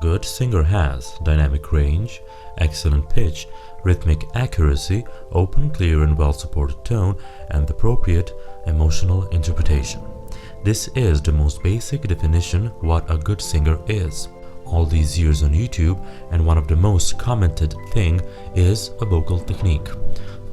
Good singer has dynamic range, excellent pitch, rhythmic accuracy, open, clear and well-supported tone, and the appropriate emotional interpretation. This is the most basic definition what a good singer is. All these years on YouTube, and one of the most commented thing is a vocal technique.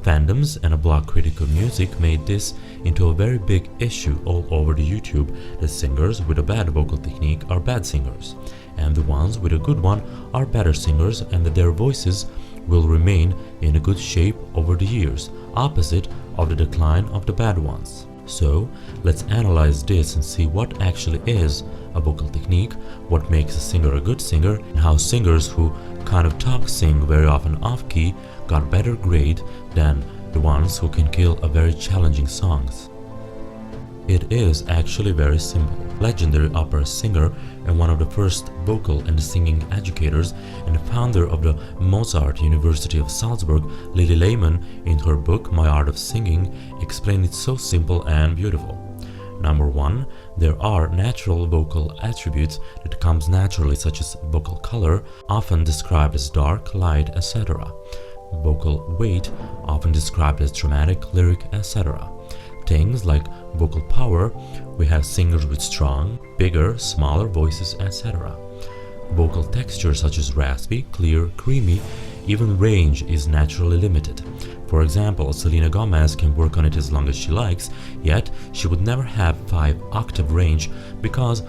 Fandoms and a blog Critical Music made this into a very big issue all over the YouTube that singers with a bad vocal technique are bad singers, and the ones with a good one are better singers, and that their voices will remain in a good shape over the years, opposite of the decline of the bad ones. So let's analyze this and see what actually is a vocal technique, what makes a singer a good singer, and how singers who kind of talk sing very often off-key got better grade than the ones who can kill a very challenging songs. It is actually very simple. Legendary opera singer and one of the first vocal and singing educators and the founder of the Mozart University of Salzburg, Lili Lehmann, in her book My Art of Singing, explained it so simple and beautiful. Number 1, there are natural vocal attributes that comes naturally, such as vocal color, often described as dark, light, etc. Vocal weight, often described as dramatic, lyric, etc. Things like vocal power, we have singers with strong, bigger, smaller voices, etc. Vocal texture such as raspy, clear, creamy, even range is naturally limited. For example, Selena Gomez can work on it as long as she likes, yet she would never have 5-octave range because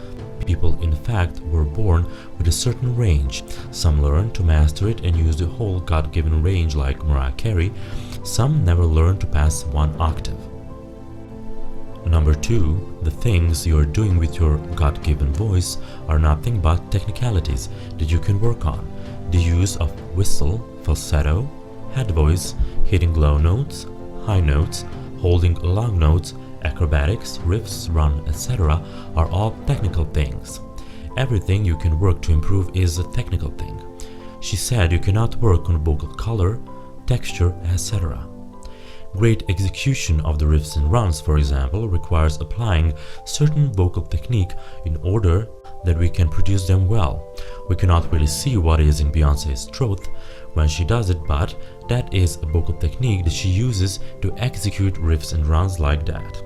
people in fact were born with a certain range. Some learn to master it and use the whole God-given range like Mariah Carey. Some never learn to pass 1 octave. Number 2, the things you are doing with your God-given voice are nothing but technicalities that you can work on. The use of whistle, falsetto, head voice, hitting low notes, high notes, holding long notes, acrobatics, riffs, run, etc. are all technical things. Everything you can work to improve is a technical thing. She said you cannot work on vocal color, texture, etc. Great execution of the riffs and runs, for example, requires applying certain vocal technique in order that we can produce them well. We cannot really see what is in Beyoncé's throat when she does it, but that is a vocal technique that she uses to execute riffs and runs like that.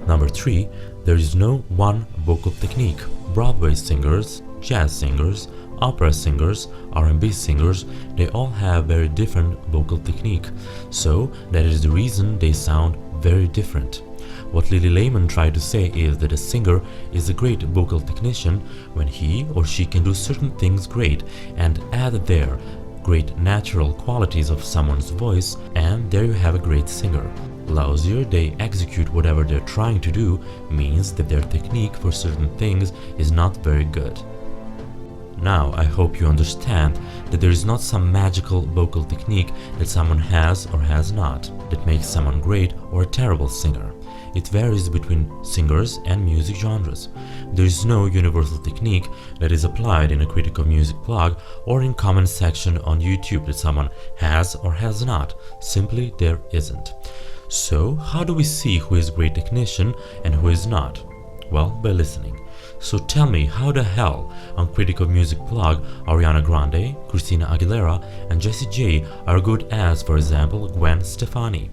Number 3, there is no one vocal technique. Broadway singers, jazz singers, opera singers, R&B singers, they all have very different vocal technique, so that is the reason they sound very different. What Lili Lehmann tried to say is that a singer is a great vocal technician when he or she can do certain things great and add their great natural qualities of someone's voice, and there you have a great singer. Lousier they execute whatever they're trying to do means that their technique for certain things is not very good. Now, I hope you understand that there is not some magical vocal technique that someone has or has not that makes someone great or a terrible singer. It varies between singers and music genres. There is no universal technique that is applied in a critical music blog or in comment section on YouTube that someone has or has not. Simply there isn't. So, how do we see who is a great technician and who is not? Well, by listening. So tell me, how the hell on Critical Music blog Ariana Grande, Christina Aguilera and Jessie J are good as, for example, Gwen Stefani?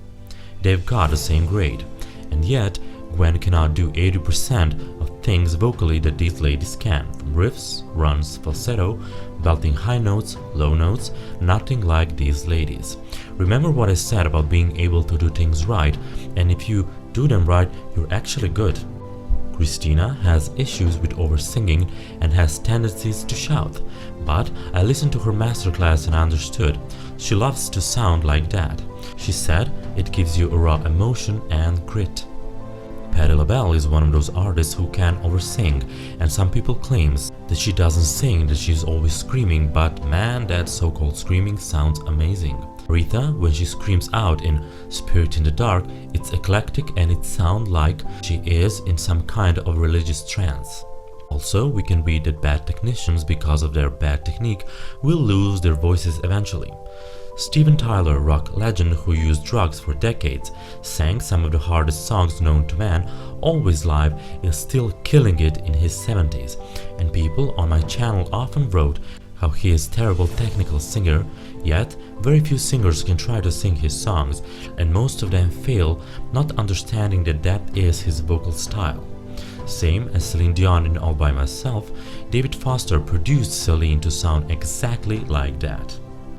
They've got the same grade, and yet Gwen cannot do 80% of things vocally that these ladies can, from riffs, runs, falsetto, belting high notes, low notes, nothing like these ladies. Remember what I said about being able to do things right, and if you do them right, you're actually good. Christina has issues with over-singing and has tendencies to shout, but I listened to her masterclass and understood. She loves to sound like that. She said it gives you a raw emotion and grit. Patti LaBelle is one of those artists who can over-sing, and some people claims that she doesn't sing, that she's always screaming, but man, that so-called screaming sounds amazing. Rita, when she screams out in Spirit in the Dark, it's eclectic and it sounds like she is in some kind of religious trance. Also, we can read that bad technicians, because of their bad technique, will lose their voices eventually. Steven Tyler, rock legend who used drugs for decades, sang some of the hardest songs known to man, always live, is still killing it in his 70s, and people on my channel often wrote how he is a terrible technical singer, yet very few singers can try to sing his songs, and most of them fail, not understanding that that is his vocal style. Same as Celine Dion in All By Myself, David Foster produced Celine to sound exactly like that.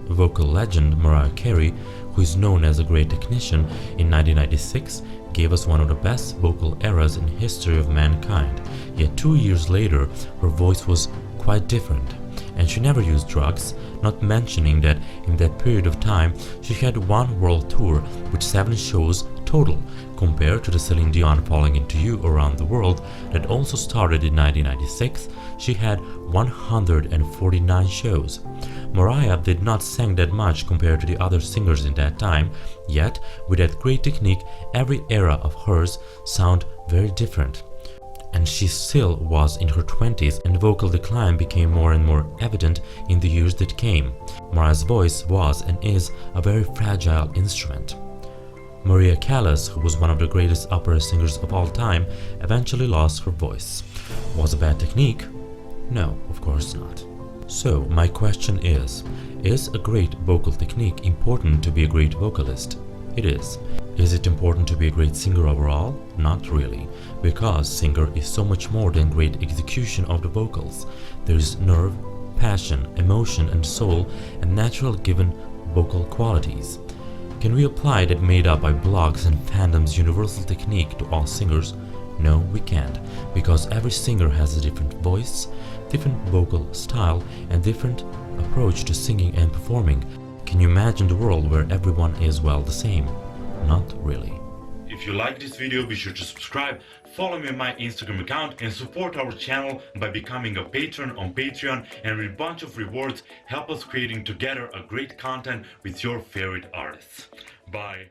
Vocal legend Mariah Carey, who is known as a great technician, in 1996 gave us one of the best vocal eras in history of mankind, yet 2 years later her voice was quite different. And she never used drugs, not mentioning that in that period of time she had one world tour with 7 shows total, compared to the Celine Dion Falling Into You around the world that also started in 1996. She had 149 shows. Mariah did not sing that much compared to the other singers in that time, yet with that great technique every era of hers sound very different. And she still was in her 20s, and vocal decline became more and more evident in the years that came. Mariah's voice was and is a very fragile instrument. Maria Callas, who was one of the greatest opera singers of all time, eventually lost her voice. Was a bad technique? No, of course not. So, my question is a great vocal technique important to be a great vocalist? It is. Is it important to be a great singer overall? Not really, because singer is so much more than great execution of the vocals. There is nerve, passion, emotion and soul and natural given vocal qualities. Can we apply that made up by blogs and fandoms universal technique to all singers? No, we can't, because every singer has a different voice, different vocal style and different approach to singing and performing. Can you imagine the world where everyone is well the same? Not really. If you like this video, be sure to subscribe, follow me on my Instagram account and support our channel by becoming a patron on Patreon, and with a bunch of rewards help us creating together a great content with your favorite artists. Bye.